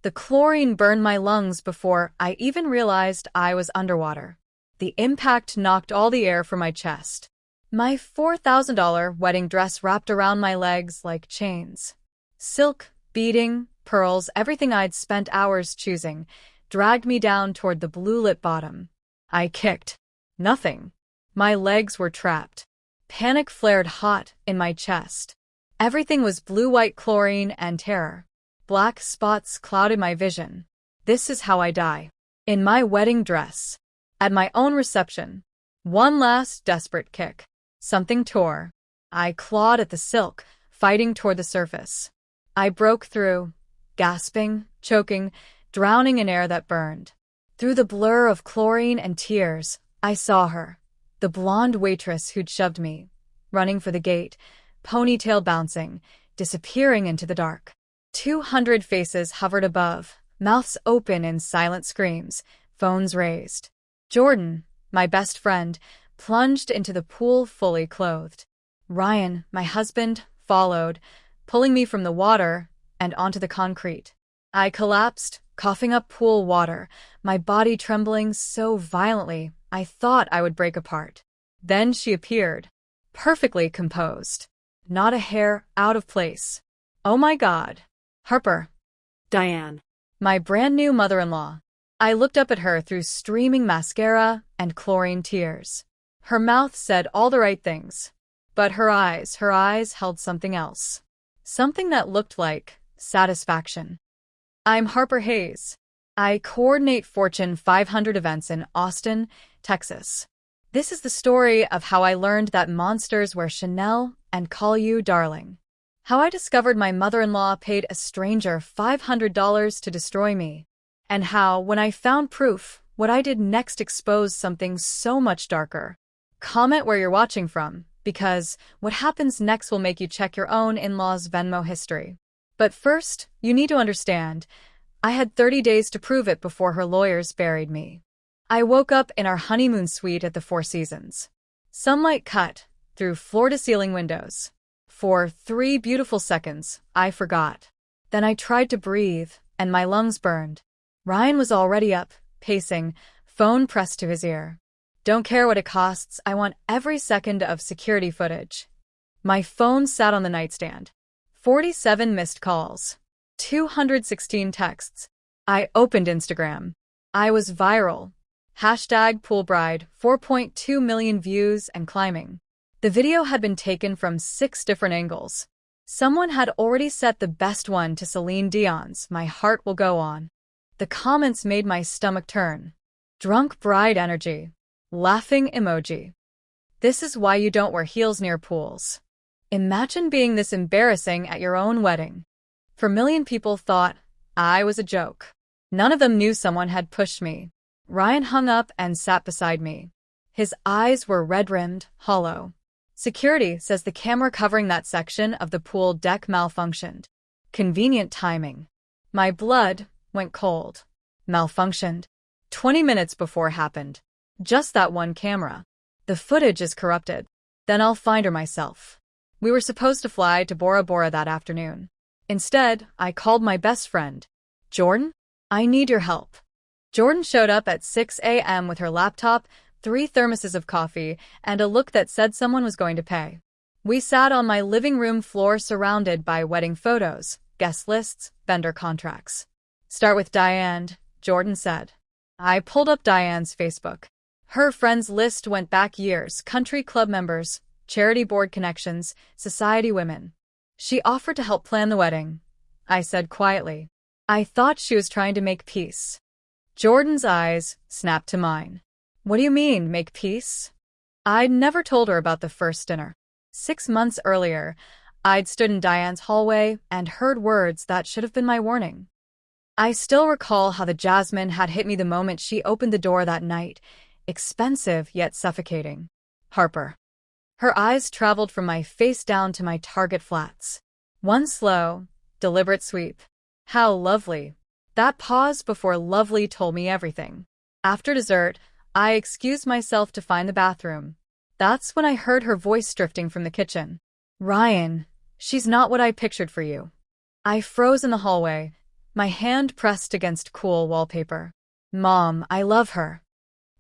The chlorine burned my lungs before I even realized I was underwater. The impact knocked all the air from my chest. My $4,000 wedding dress wrapped around my legs like chains. Silk, beading, pearls, everything I'd spent hours choosing, dragged me down toward the blue-lit bottom. I kicked. Nothing. My legs were trapped. Panic flared hot in my chest. Everything was blue-white chlorine and terror. Black spots clouded my vision. This is how I die. In my wedding dress. At my own reception. One last desperate kick. Something tore. I clawed at the silk, fighting toward the surface. I broke through, gasping, choking, drowning in air that burned. Through the blur of chlorine and tears, I saw her, the blonde waitress who'd shoved me, running for the gate, ponytail bouncing, disappearing into the dark. 200 faces hovered above, mouths open in silent screams, phones raised. Jordan, my best friend, plunged into the pool fully clothed. Ryan, my husband, followed, pulling me from the water and onto the concrete. I collapsed, coughing up pool water, my body trembling so violently I thought I would break apart. Then she appeared, perfectly composed, not a hair out of place. Oh my God. Harper. Diane. My brand new mother-in-law. I looked up at her through streaming mascara and chlorine tears. Her mouth said all the right things. But her eyes held something else. Something that looked like satisfaction. I'm Harper Hayes. I coordinate Fortune 500 events in Austin, Texas. This is the story of how I learned that monsters wear Chanel and call you darling. How I discovered my mother-in-law paid a stranger $500 to destroy me. And how, when I found proof, what I did next exposed something so much darker. Comment where you're watching from, because what happens next will make you check your own in-laws' Venmo history. But first, you need to understand, I had 30 days to prove it before her lawyers buried me. I woke up in our honeymoon suite at the Four Seasons. Sunlight cut through floor-to-ceiling windows. For 3 beautiful seconds, I forgot. Then I tried to breathe, and my lungs burned. Ryan was already up, pacing, phone pressed to his ear. Don't care what it costs, I want every second of security footage. My phone sat on the nightstand. 47 missed calls. 216 texts. I opened Instagram. I was viral. #poolbride, 4.2 million views and climbing. The video had been taken from 6 different angles. Someone had already set the best one to Celine Dion's "My Heart Will Go On." The comments made my stomach turn. Drunk bride energy. Laughing emoji. This is why you don't wear heels near pools. Imagine being this embarrassing at your own wedding. 4 million people thought I was a joke. None of them knew someone had pushed me. Ryan hung up and sat beside me. His eyes were red-rimmed, hollow. Security says the camera covering that section of the pool deck malfunctioned. Convenient timing. My blood went cold. Malfunctioned. 20 minutes before it happened. Just that one camera. The footage is corrupted. Then I'll find her myself. We were supposed to fly to Bora Bora that afternoon. Instead, I called my best friend. Jordan? I need your help. Jordan showed up at 6 a.m. with her laptop, 3 thermoses of coffee, and a look that said someone was going to pay. We sat on my living room floor surrounded by wedding photos, guest lists, vendor contracts. Start with Diane, Jordan said. I pulled up Diane's Facebook. Her friends list went back years: country club members, charity board connections, society women. She offered to help plan the wedding. I said quietly. I thought she was trying to make peace. Jordan's eyes snapped to mine. What do you mean, make peace? I'd never told her about the first dinner. 6 months earlier, I'd stood in Diane's hallway and heard words that should have been my warning. I still recall how the jasmine had hit me the moment she opened the door that night, expensive yet suffocating. Harper. Her eyes traveled from my face down to my target flats. One slow, deliberate sweep. How lovely. That pause before lovely told me everything. After dessert, I excused myself to find the bathroom. That's when I heard her voice drifting from the kitchen. Ryan, she's not what I pictured for you. I froze in the hallway, My hand pressed against cool wallpaper. Mom, I love her.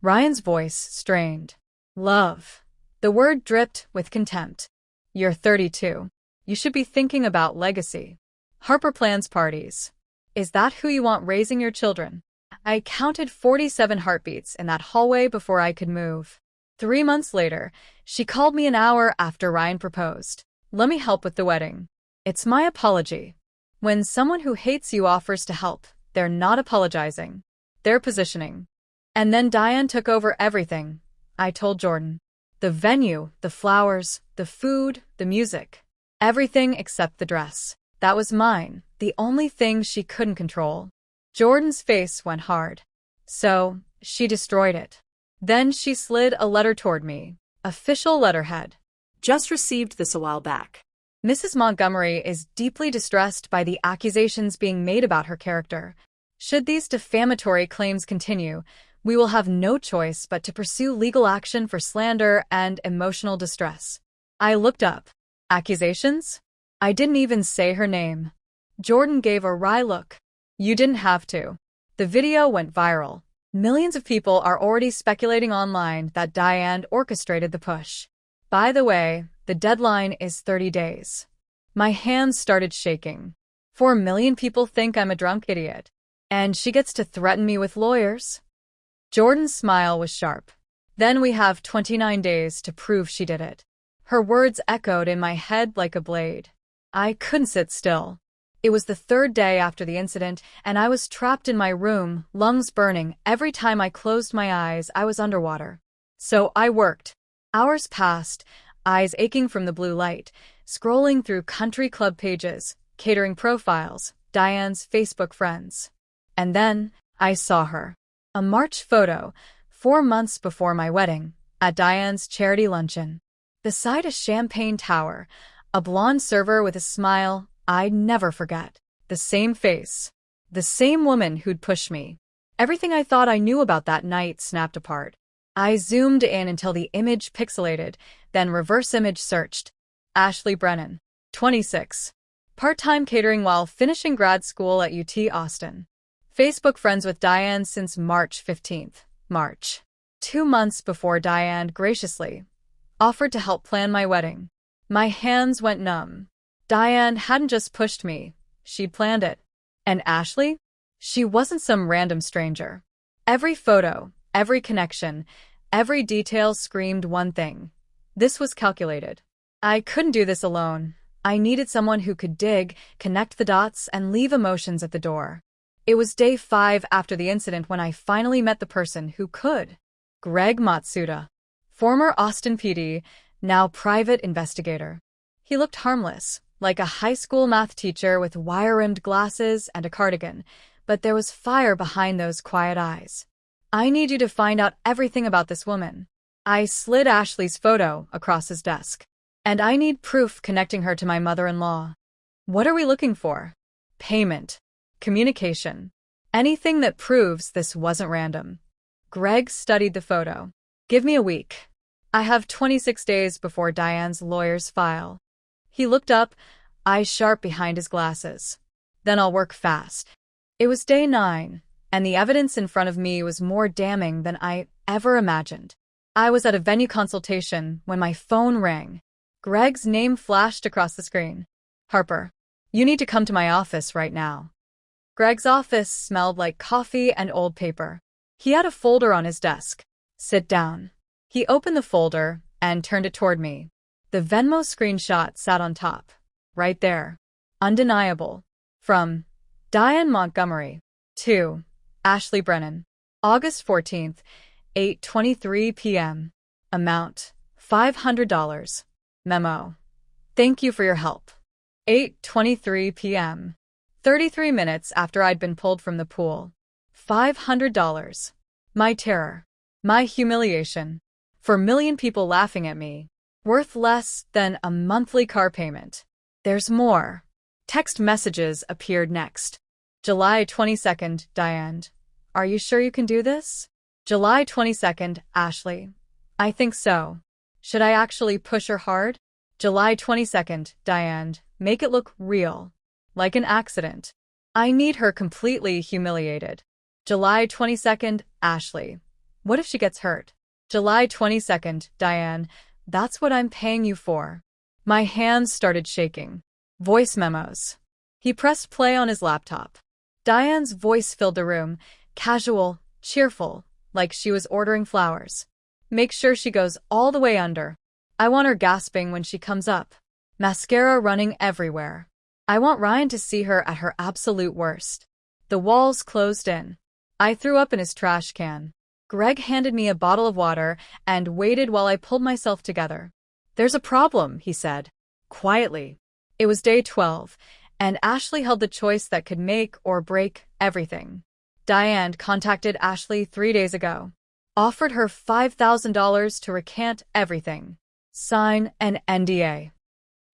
Ryan's voice strained. Love. The word dripped with contempt. You're 32. You should be thinking about legacy. Harper plans parties. Is that who you want raising your children? I counted 47 heartbeats in that hallway before I could move. 3 months later, she called me an hour after Ryan proposed. Let me help with the wedding. It's my apology. When someone who hates you offers to help, they're not apologizing. They're positioning. And then Diane took over everything. I told Jordan. The venue, the flowers, the food, the music. Everything except the dress. That was mine, the only thing she couldn't control. Jordan's face went hard. So, she destroyed it. Then she slid a letter toward me. Official letterhead. Just received this a while back. Mrs. Montgomery is deeply distressed by the accusations being made about her character. Should these defamatory claims continue, we will have no choice but to pursue legal action for slander and emotional distress. I looked up. Accusations? I didn't even say her name. Jordan gave a wry look. You didn't have to. The video went viral. Millions of people are already speculating online that Diane orchestrated the push. By the way, the deadline is 30 days. My hands started shaking. 4 million people think I'm a drunk idiot. And she gets to threaten me with lawyers? Jordan's smile was sharp. Then we have 29 days to prove she did it. Her words echoed in my head like a blade. I couldn't sit still. It was the third day after the incident, and I was trapped in my room, lungs burning. Every time I closed my eyes, I was underwater. So I worked. Hours passed, eyes aching from the blue light, scrolling through country club pages, catering profiles, Diane's Facebook friends. And then, I saw her. A March photo, 4 months before my wedding, at Diane's charity luncheon. Beside a champagne tower, a blonde server with a smile I'd never forget. The same face. The same woman who'd pushed me. Everything I thought I knew about that night snapped apart. I zoomed in until the image pixelated, then reverse image searched. Ashley Brennan, 26. Part-time catering while finishing grad school at UT Austin. Facebook friends with Diane since March 15th. March. 2 months before Diane graciously offered to help plan my wedding. My hands went numb. Diane hadn't just pushed me, she'd planned it. And Ashley? She wasn't some random stranger. Every photo, every connection, every detail screamed one thing. This was calculated. I couldn't do this alone. I needed someone who could dig, connect the dots, and leave emotions at the door. It was day 5 after the incident when I finally met the person who could. Greg Matsuda, former Austin PD, now private investigator. He looked harmless, like a high school math teacher with wire-rimmed glasses and a cardigan, but there was fire behind those quiet eyes. I need you to find out everything about this woman. I slid Ashley's photo across his desk. And I need proof connecting her to my mother-in-law. What are we looking for? Payment. Communication. Anything that proves this wasn't random. Greg studied the photo. Give me a week. I have 26 days before Diane's lawyers file. He looked up, eyes sharp behind his glasses. Then I'll work fast. It was day 9, and the evidence in front of me was more damning than I ever imagined. I was at a venue consultation when my phone rang. Greg's name flashed across the screen. Harper, you need to come to my office right now. Greg's office smelled like coffee and old paper. He had a folder on his desk. Sit down. He opened the folder and turned it toward me. The Venmo screenshot sat on top. Right there. Undeniable. From Diane Montgomery. To Ashley Brennan. August 14th, 8:23 p.m. Amount, $500. Memo. Thank you for your help. 8:23 p.m. 33 minutes after I'd been pulled from the pool. $500. My terror. My humiliation. 4 million people laughing at me. Worth less than a monthly car payment. There's more. Text messages appeared next. July 22nd, Diane. Are you sure you can do this? July 22nd, Ashley. I think so. Should I actually push her hard? July 22nd, Diane. Make it look real. Like an accident. I need her completely humiliated. July 22nd, Ashley. What if she gets hurt? July 22nd, Diane. That's what I'm paying you for. My hands started shaking. Voice memos. He pressed play on his laptop. Diane's voice filled the room, casual, cheerful, like she was ordering flowers. Make sure she goes all the way under. I want her gasping when she comes up. Mascara running everywhere. I want Ryan to see her at her absolute worst. The walls closed in. I threw up in his trash can. Greg handed me a bottle of water and waited while I pulled myself together. There's a problem, he said. Quietly. It was day 12, and Ashley held the choice that could make or break everything. Diane contacted Ashley 3 days ago. Offered her $5,000 to recant everything. Sign an NDA.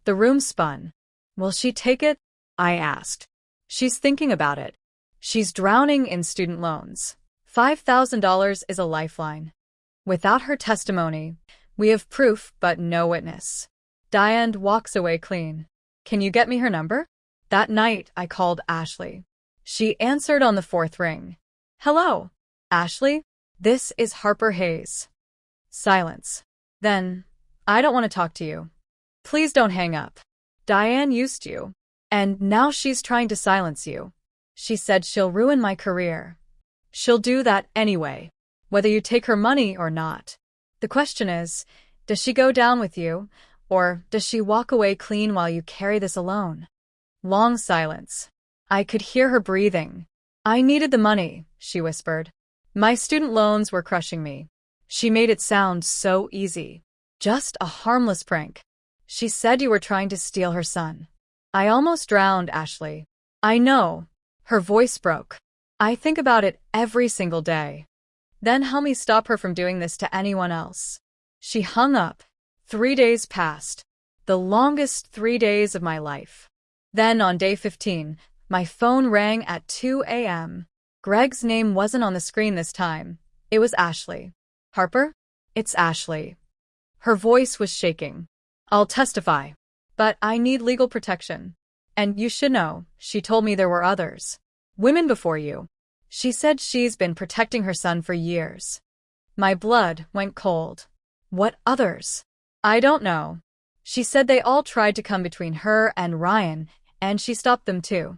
The room spun. Will she take it? I asked. She's thinking about it. She's drowning in student loans. $5,000 is a lifeline. Without her testimony, we have proof but no witness. Diane walks away clean. Can you get me her number? That night, I called Ashley. She answered on the 4th ring. Hello, Ashley? This is Harper Hayes. Silence. Then, I don't want to talk to you. Please don't hang up. Diane used you. And now she's trying to silence you. She said she'll ruin my career. She'll do that anyway, whether you take her money or not. The question is, does she go down with you, or does she walk away clean while you carry this alone? Long silence. I could hear her breathing. I needed the money, she whispered. My student loans were crushing me. She made it sound so easy. Just a harmless prank. She said you were trying to steal her son. I almost drowned, Ashley. I know. Her voice broke. I think about it every single day. Then help me stop her from doing this to anyone else. She hung up. 3 days passed. The longest 3 days of my life. Then on day 15, my phone rang at 2 a.m. Greg's name wasn't on the screen this time. It was Ashley. Harper? It's Ashley. Her voice was shaking. I'll testify. But I need legal protection. And you should know, she told me there were others. Women before you. She said she's been protecting her son for years. My blood went cold. What others? I don't know. She said they all tried to come between her and Ryan, and she stopped them too.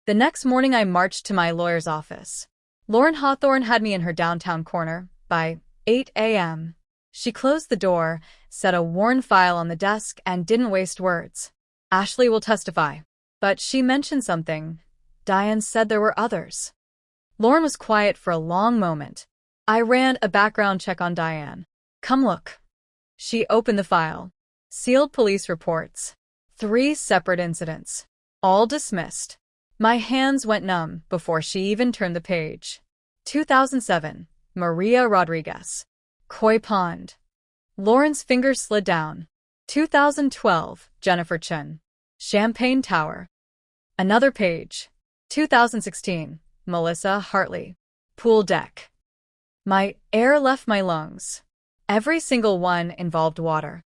The next morning I marched to my lawyer's office. Lauren Hawthorne had me in her downtown corner by 8 a.m. She closed the door, set a worn file on the desk, and didn't waste words. Ashley will testify. But she mentioned something. Diane said there were others. Lauren was quiet for a long moment. I ran a background check on Diane. Come look. She opened the file. Sealed police reports. 3 separate incidents. All dismissed. My hands went numb before she even turned the page. 2007. Maria Rodriguez. Koi Pond. Lauren's fingers slid down. 2012. Jennifer Chen. Champagne Tower. Another page. 2016. Melissa Hartley. Pool deck. My air left my lungs. Every single one involved water.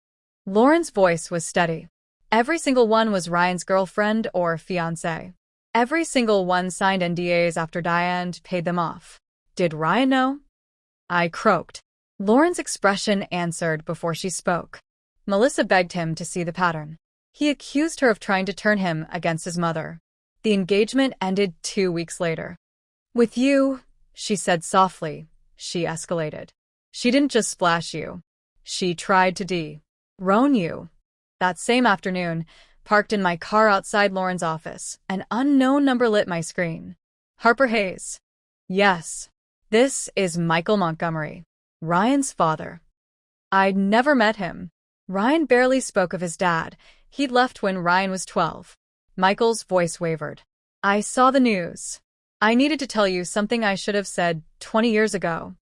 Lauren's voice was steady. Every single one was Ryan's girlfriend or fiancé. Every single one signed NDAs after Diane paid them off. Did Ryan know? I croaked. Lauren's expression answered before she spoke. Melissa begged him to see the pattern. He accused her of trying to turn him against his mother. The engagement ended 2 weeks later. With you, she said softly, she escalated. She didn't just splash you. She tried to de-roan you. That same afternoon, parked in my car outside Lauren's office, an unknown number lit my screen. Harper Hayes. Yes. This is Michael Montgomery, Ryan's father. I'd never met him. Ryan barely spoke of his dad. He'd left when Ryan was 12. Michael's voice wavered. I saw the news. I needed to tell you something I should have said 20 years ago.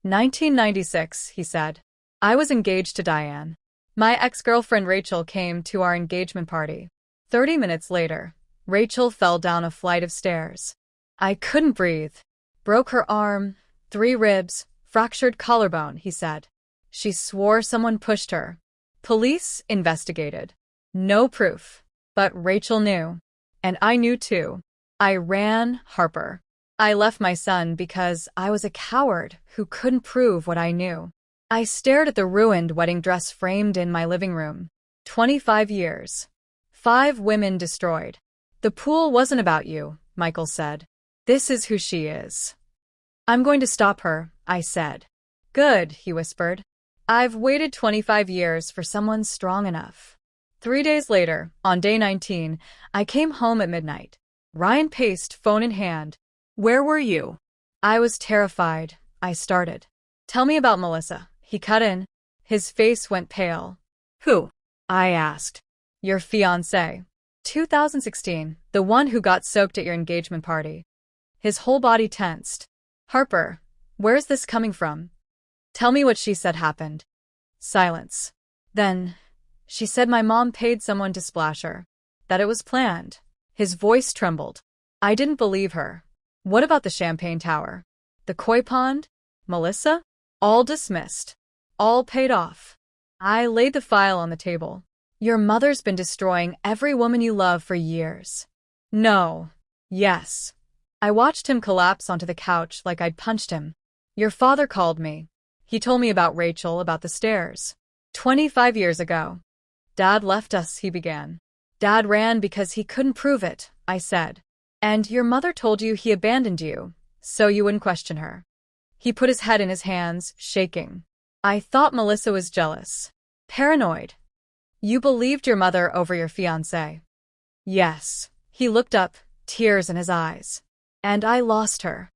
1996, he said. I was engaged to Diane. My ex-girlfriend Rachel came to our engagement party. 30 minutes later, Rachel fell down a flight of stairs. I couldn't breathe. Broke her arm, 3 ribs, fractured collarbone, he said. She swore someone pushed her. Police investigated. No proof. But Rachel knew. And I knew too. I ran, Harper. I left my son because I was a coward who couldn't prove what I knew. I stared at the ruined wedding dress framed in my living room. 25 years. 5 women destroyed. The pool wasn't about you, Michael said. This is who she is. I'm going to stop her, I said. Good, he whispered. I've waited 25 years for someone strong enough. 3 days later, on day 19, I came home at midnight. Ryan paced, phone in hand. Where were you? I was terrified. I started. Tell me about Melissa. He cut in. His face went pale. Who? I asked. Your fiancé. 2016, the one who got soaked at your engagement party. His whole body tensed. Harper, where's this coming from? Tell me what she said happened. Silence. Then, she said my mom paid someone to splash her. That it was planned. His voice trembled. I didn't believe her. What about the champagne tower? The koi pond? Melissa? All dismissed. All paid off. I laid the file on the table. Your mother's been destroying every woman you love for years. No. Yes. I watched him collapse onto the couch like I'd punched him. Your father called me. He told me about Rachel, about the stairs. 25 years ago. Dad left us, he began. Dad ran because he couldn't prove it, I said. And your mother told you he abandoned you, so you wouldn't question her. He put his head in his hands, shaking. I thought Melissa was jealous. Paranoid. You believed your mother over your fiancé. Yes. He looked up, tears in his eyes. And I lost her.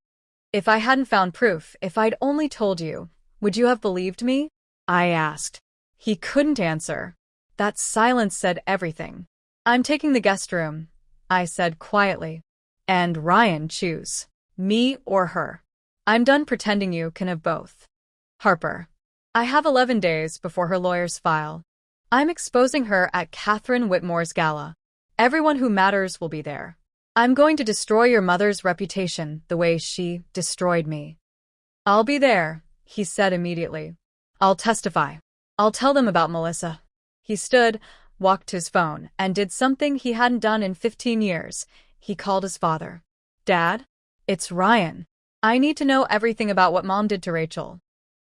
If I hadn't found proof, if I'd only told you, would you have believed me? I asked. He couldn't answer. That silence said everything. I'm taking the guest room, I said quietly. And Ryan, choose. Me or her. I'm done pretending you can have both. Harper. I have 11 days before her lawyers file. I'm exposing her at Catherine Whitmore's gala. Everyone who matters will be there. I'm going to destroy your mother's reputation the way she destroyed me. I'll be there, he said immediately. I'll testify. I'll tell them about Melissa. He stood, walked to his phone, and did something he hadn't done in 15 years. He called his father. Dad? It's Ryan. I need to know everything about what Mom did to Rachel.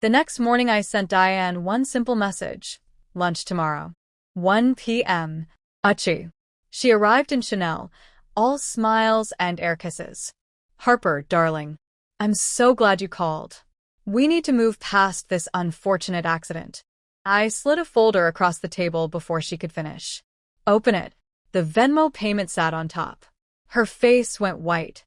The next morning I sent Diane one simple message. Lunch tomorrow. 1 p.m. Uchi. She arrived in Chanel, all smiles and air kisses. Harper, darling. I'm so glad you called. We need to move past this unfortunate accident. I slid a folder across the table before she could finish. Open it. The Venmo payment sat on top. Her face went white.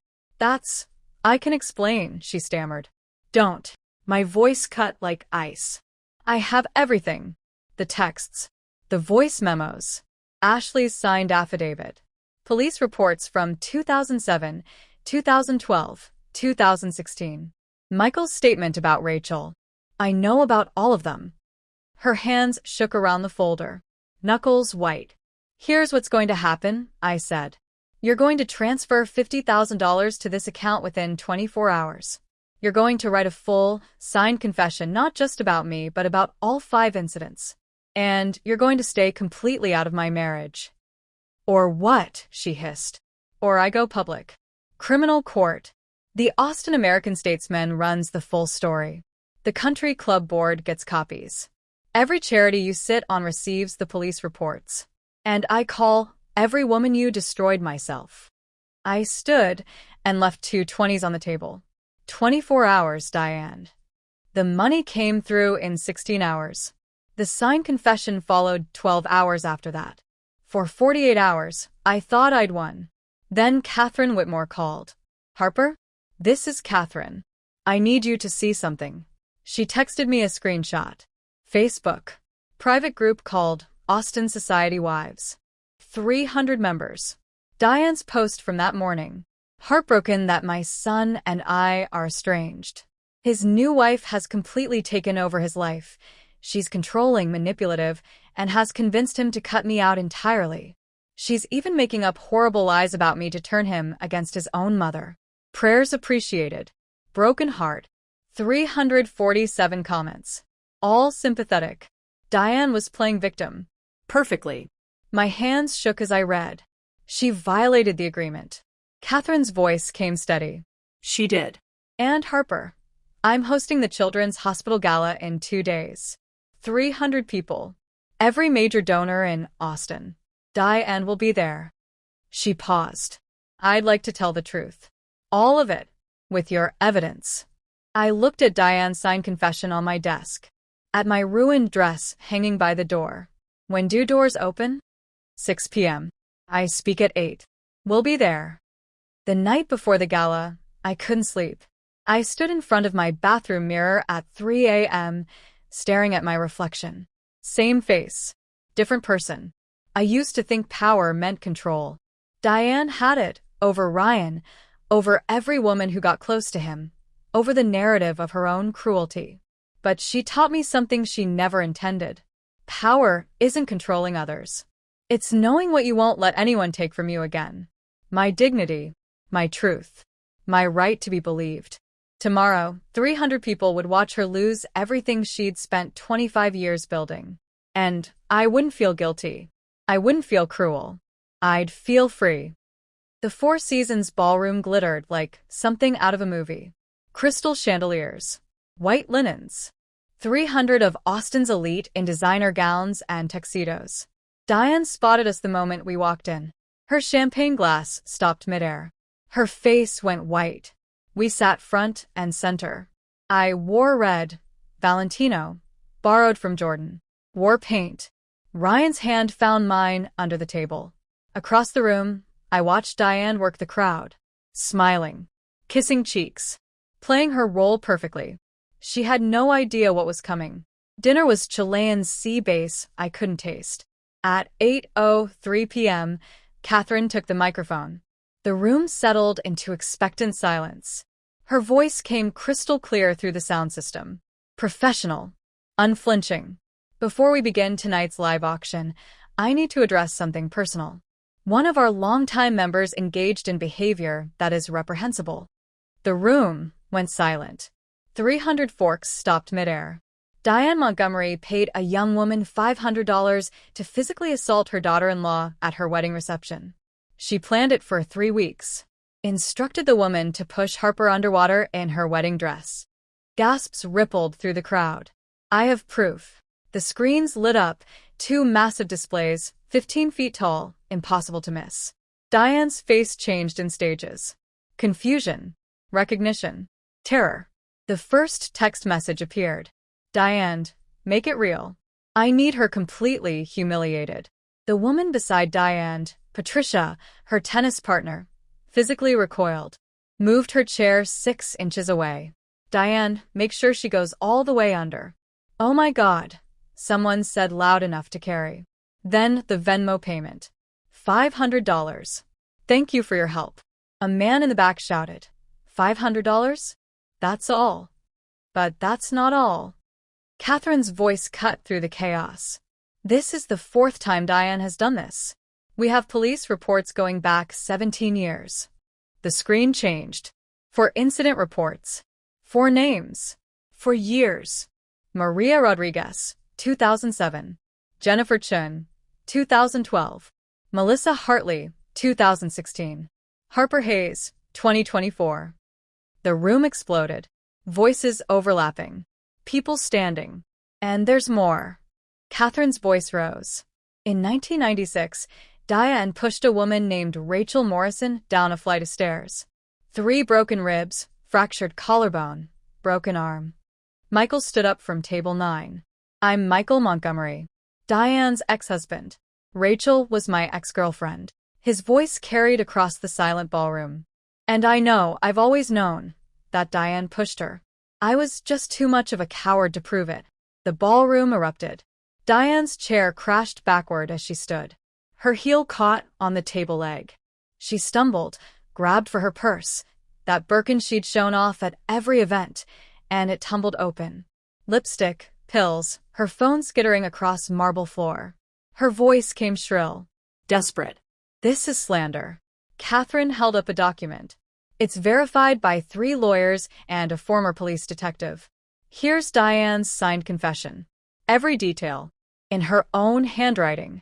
I can explain, she stammered. Don't. My voice cut like ice. I have everything. The texts. The voice memos. Ashley's signed affidavit. Police reports from 2007, 2012, 2016. Michael's statement about Rachel. I know about all of them. Her hands shook around the folder. Knuckles white. Here's what's going to happen, I said. You're going to transfer $50,000 to this account within 24 hours. You're going to write a full, signed confession not just about me, but about all 5 incidents. And you're going to stay completely out of my marriage. Or what? She hissed. Or I go public. Criminal court. The Austin American-Statesman runs the full story. The country club board gets copies. Every charity you sit on receives the police reports. And I call every woman you destroyed myself. I stood and left 2 20s on the table. 24 hours, Diane. The money came through in 16 hours. The signed confession followed 12 hours after that. For 48 hours, I thought I'd won. Then Catherine Whitmore called. Harper? This is Catherine. I need you to see something. She texted me a screenshot. Facebook. Private group called Austin Society Wives. 300 members. Diane's post from that morning. Heartbroken that my son and I are estranged. His new wife has completely taken over his life. She's controlling, manipulative, and has convinced him to cut me out entirely. She's even making up horrible lies about me to turn him against his own mother. Prayers appreciated. Broken heart. 347 comments. All sympathetic. Diane was playing victim. Perfectly. My hands shook as I read. She violated the agreement. Catherine's voice came steady. She did. And Harper. I'm hosting the Children's Hospital Gala in 2 days. 300 people. Every major donor in Austin. Diane will be there. She paused. I'd like to tell the truth. All of it. With your evidence. I looked at Diane's signed confession on my desk. At my ruined dress hanging by the door. When do doors open? 6 p.m. I speak at 8. We'll be there. The night before the gala, I couldn't sleep. I stood in front of my bathroom mirror at 3 a.m., staring at my reflection. Same face. Different person. I used to think power meant control. Diane had it, over Ryan, over every woman who got close to him, over the narrative of her own cruelty. But she taught me something she never intended. Power isn't controlling others. It's knowing what you won't let anyone take from you again. My dignity, my truth, my right to be believed. Tomorrow, 300 people would watch her lose everything she'd spent 25 years building. And I wouldn't feel guilty. I wouldn't feel cruel. I'd feel free. The Four Seasons ballroom glittered like something out of a movie. Crystal chandeliers. White linens. 300 of Austin's elite in designer gowns and tuxedos. Diane spotted us the moment we walked in. Her champagne glass stopped midair. Her face went white. We sat front and center. I wore red, Valentino, borrowed from Jordan. Wore paint. Ryan's hand found mine under the table. Across the room, I watched Diane work the crowd, smiling, kissing cheeks, playing her role perfectly. She had no idea what was coming. Dinner was Chilean sea bass I couldn't taste. At 8:03 p.m., Catherine took the microphone. The room settled into expectant silence. Her voice came crystal clear through the sound system. Professional. Unflinching. Before we begin tonight's live auction, I need to address something personal. One of our longtime members engaged in behavior that is reprehensible. The room went silent. 300 forks stopped midair. Diane Montgomery paid a young woman $500 to physically assault her daughter-in-law at her wedding reception. She planned it for 3 weeks. Instructed the woman to push Harper underwater in her wedding dress. Gasps rippled through the crowd. I have proof. The screens lit up, 2 massive displays, 15 feet tall, impossible to miss. Diane's face changed in stages. Confusion. Recognition. Terror. The first text message appeared. Diane, make it real. I need her completely humiliated. The woman beside Diane, Patricia, her tennis partner, physically recoiled. Moved her chair 6 inches away. Diane, make sure she goes all the way under. Oh my God, someone said loud enough to carry. Then the Venmo payment. $500. Thank you for your help. A man in the back shouted. $500? That's all. But that's not all. Catherine's voice cut through the chaos. This is the 4th time Diane has done this. We have police reports going back 17 years. The screen changed. For incident reports. For names. For years. Maria Rodriguez, 2007. Jennifer Chun, 2012. Melissa Hartley, 2016. Harper Hayes, 2024. The room exploded. Voices overlapping. People standing. And there's more. Catherine's voice rose. In 1996, Diane pushed a woman named Rachel Morrison down a flight of stairs. 3 broken ribs, fractured collarbone, broken arm. Michael stood up from table 9. I'm Michael Montgomery. Diane's ex-husband. Rachel was my ex-girlfriend. His voice carried across the silent ballroom. And I know, I've always known, that Diane pushed her. I was just too much of a coward to prove it. The ballroom erupted. Diane's chair crashed backward as she stood. Her heel caught on the table leg. She stumbled, grabbed for her purse, that Birkin she'd shown off at every event, and it tumbled open. Lipstick, pills, her phone skittering across marble floor. Her voice came shrill. Desperate. This is slander. Catherine held up a document. It's verified by 3 lawyers and a former police detective. Here's Diane's signed confession. Every detail. In her own handwriting.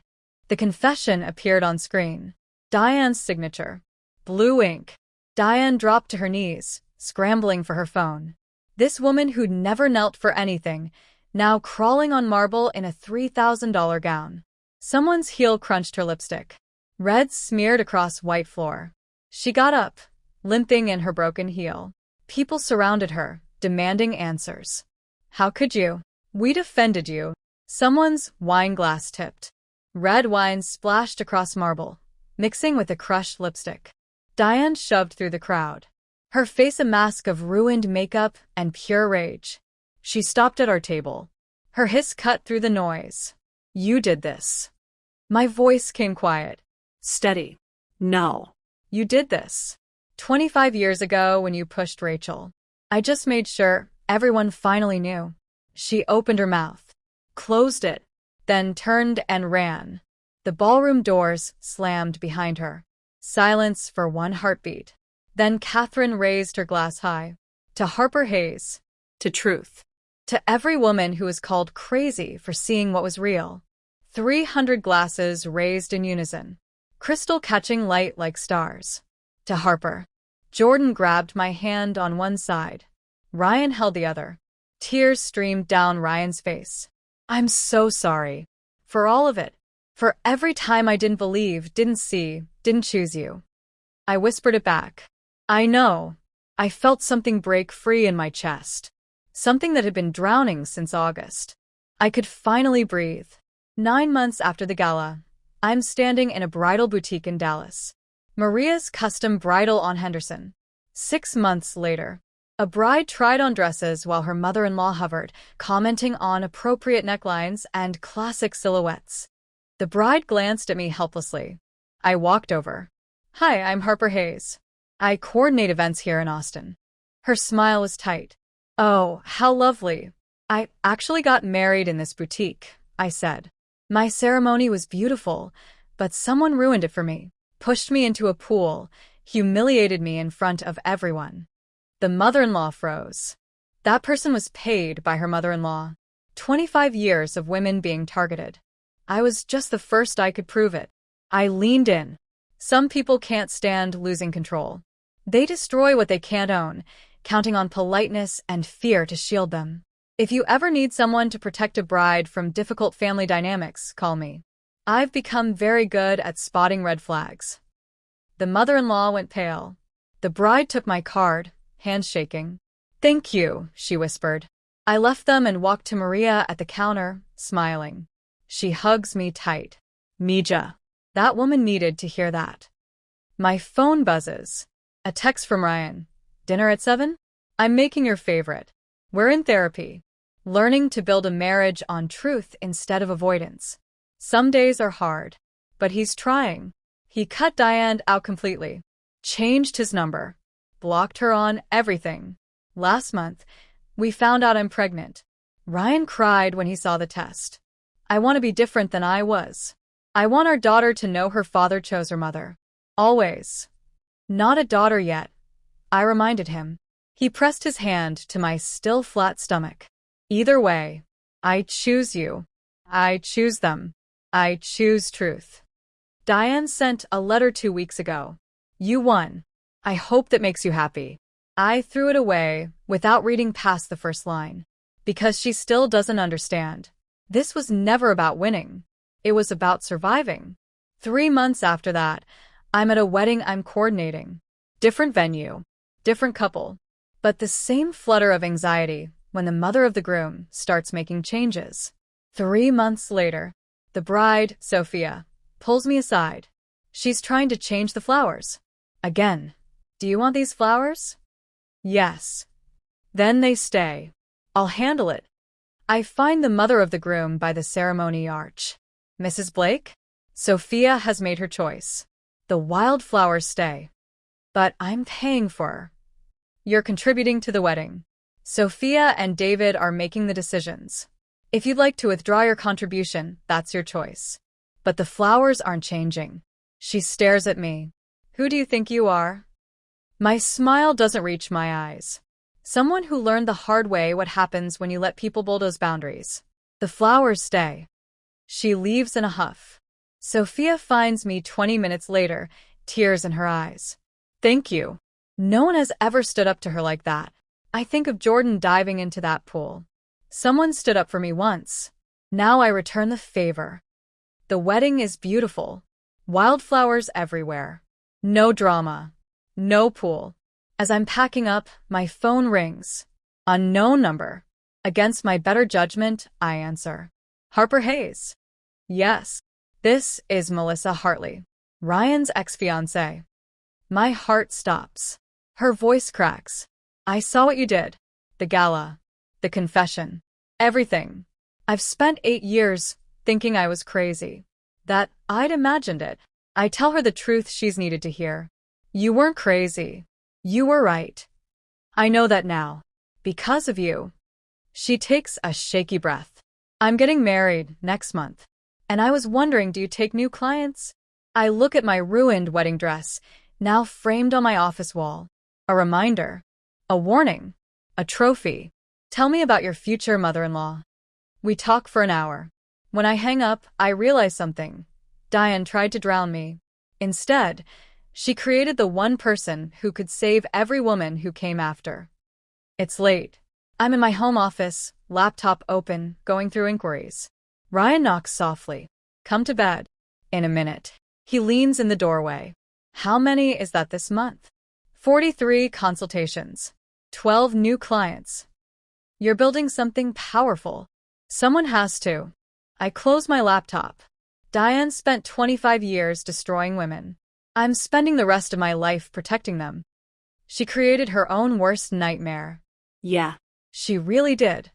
The confession appeared on screen. Diane's signature. Blue ink. Diane dropped to her knees, scrambling for her phone. This woman who'd never knelt for anything, now crawling on marble in a $3,000 gown. Someone's heel crunched her lipstick. Red smeared across white floor. She got up, limping in her broken heel. People surrounded her, demanding answers. How could you? We'd offended you. Someone's wine glass tipped. Red wine splashed across marble, mixing with the crushed lipstick. Diane shoved through the crowd, her face a mask of ruined makeup and pure rage. She stopped at our table. Her hiss cut through the noise. You did this. My voice came quiet. Steady. No. You did this. 25 years ago when you pushed Rachel. I just made sure everyone finally knew. She opened her mouth, closed it, then turned and ran. The ballroom doors slammed behind her. Silence for one heartbeat. Then Catherine raised her glass high. To Harper Hayes. To truth. To every woman who was called crazy for seeing what was real. 300 glasses raised in unison, crystal catching light like stars. To Harper. Jordan grabbed my hand on one side. Ryan held the other. Tears streamed down Ryan's face. I'm so sorry. For all of it. For every time I didn't believe, didn't see, didn't choose you. I whispered it back. I know. I felt something break free in my chest. Something that had been drowning since August. I could finally breathe. 9 months after the gala, I'm standing in a bridal boutique in Dallas. Maria's custom bridal on Henderson. 6 months later, a bride tried on dresses while her mother-in-law hovered, commenting on appropriate necklines and classic silhouettes. The bride glanced at me helplessly. I walked over. Hi, I'm Harper Hayes. I coordinate events here in Austin. Her smile was tight. Oh, how lovely. I actually got married in this boutique, I said. My ceremony was beautiful, but someone ruined it for me, pushed me into a pool, humiliated me in front of everyone. The mother-in-law froze. That person was paid by her mother-in-law. 25 years of women being targeted. I was just the first I could prove it. I leaned in. Some people can't stand losing control. They destroy what they can't own, counting on politeness and fear to shield them. If you ever need someone to protect a bride from difficult family dynamics, call me. I've become very good at spotting red flags. The mother-in-law went pale. The bride took my card, hands shaking. Thank you, she whispered. I left them and walked to Maria at the counter, smiling. She hugs me tight. Mija. That woman needed to hear that. My phone buzzes. A text from Ryan. Dinner at 7? I'm making your favorite. We're in therapy. Learning to build a marriage on truth instead of avoidance. Some days are hard, but he's trying. He cut Diane out completely. Changed his number. Blocked her on everything. Last month, we found out I'm pregnant. Ryan cried when he saw the test. I want to be different than I was. I want our daughter to know her father chose her mother. Always. Not a daughter yet, I reminded him. He pressed his hand to my still flat stomach. Either way, I choose you. I choose them. I choose truth. Diane sent a letter 2 weeks ago. You won. I hope that makes you happy. I threw it away without reading past the first line. Because she still doesn't understand. This was never about winning. It was about surviving. 3 months after that, I'm at a wedding I'm coordinating. Different venue. Different couple. But the same flutter of anxiety when the mother of the groom starts making changes. 3 months later, the bride, Sophia, pulls me aside. She's trying to change the flowers. Again. Do you want these flowers? Yes. Then they stay. I'll handle it. I find the mother of the groom by the ceremony arch. Mrs. Blake? Sophia has made her choice. The wildflowers stay. But I'm paying for her. You're contributing to the wedding. Sophia and David are making the decisions. If you'd like to withdraw your contribution, that's your choice. But the flowers aren't changing. She stares at me. Who do you think you are? My smile doesn't reach my eyes. Someone who learned the hard way what happens when you let people bulldoze boundaries. The flowers stay. She leaves in a huff. Sophia finds me 20 minutes later, tears in her eyes. Thank you. No one has ever stood up to her like that. I think of Jordan diving into that pool. Someone stood up for me once. Now I return the favor. The wedding is beautiful. Wildflowers everywhere. No drama. No pool. As I'm packing up, my phone rings. Unknown number. Against my better judgment, I answer. Harper Hayes. Yes. This is Melissa Hartley, Ryan's ex-fiancée. My heart stops. Her voice cracks. I saw what you did. The gala. The confession. Everything. I've spent 8 years thinking I was crazy. That I'd imagined it. I tell her the truth she's needed to hear. You weren't crazy. You were right. I know that now. Because of you. She takes a shaky breath. I'm getting married next month. And I was wondering, do you take new clients? I look at my ruined wedding dress, now framed on my office wall. A reminder. A warning. A trophy. Tell me about your future mother-in-law. We talk for an hour. When I hang up, I realize something. Diane tried to drown me. Instead, she created the one person who could save every woman who came after. It's late. I'm in my home office, laptop open, going through inquiries. Ryan knocks softly. Come to bed. In a minute. He leans in the doorway. How many is that this month? 43 consultations. 12 new clients. You're building something powerful. Someone has to. I close my laptop. Diane spent 25 years destroying women. I'm spending the rest of my life protecting them. She created her own worst nightmare. Yeah. She really did.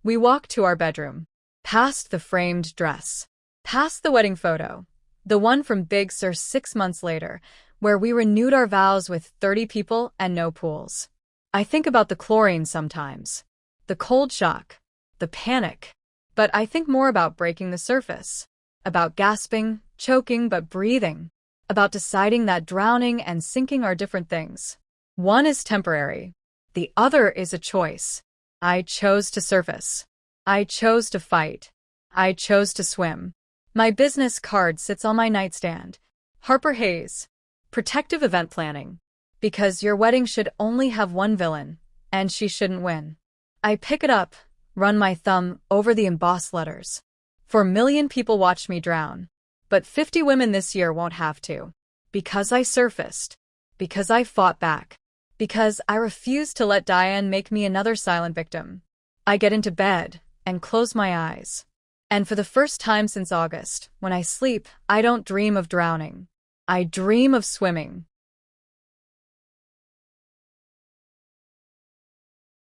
We walked to our bedroom. Past the framed dress. Past the wedding photo. The one from Big Sur 6 months later, where we renewed our vows with 30 people and no pools. I think about the chlorine sometimes. The cold shock. The panic. But I think more about breaking the surface. About gasping, choking but breathing. About deciding that drowning and sinking are different things. One is temporary. The other is a choice. I chose to surface. I chose to fight. I chose to swim. My business card sits on my nightstand. Harper Hayes. Protective event planning. Because your wedding should only have one villain, and she shouldn't win. I pick it up, run my thumb over the embossed letters. 4 million people watched me drown. But 50 women this year won't have to. Because I surfaced. Because I fought back. Because I refused to let Diane make me another silent victim. I get into bed and close my eyes. And for the first time since August, when I sleep, I don't dream of drowning. I dream of swimming.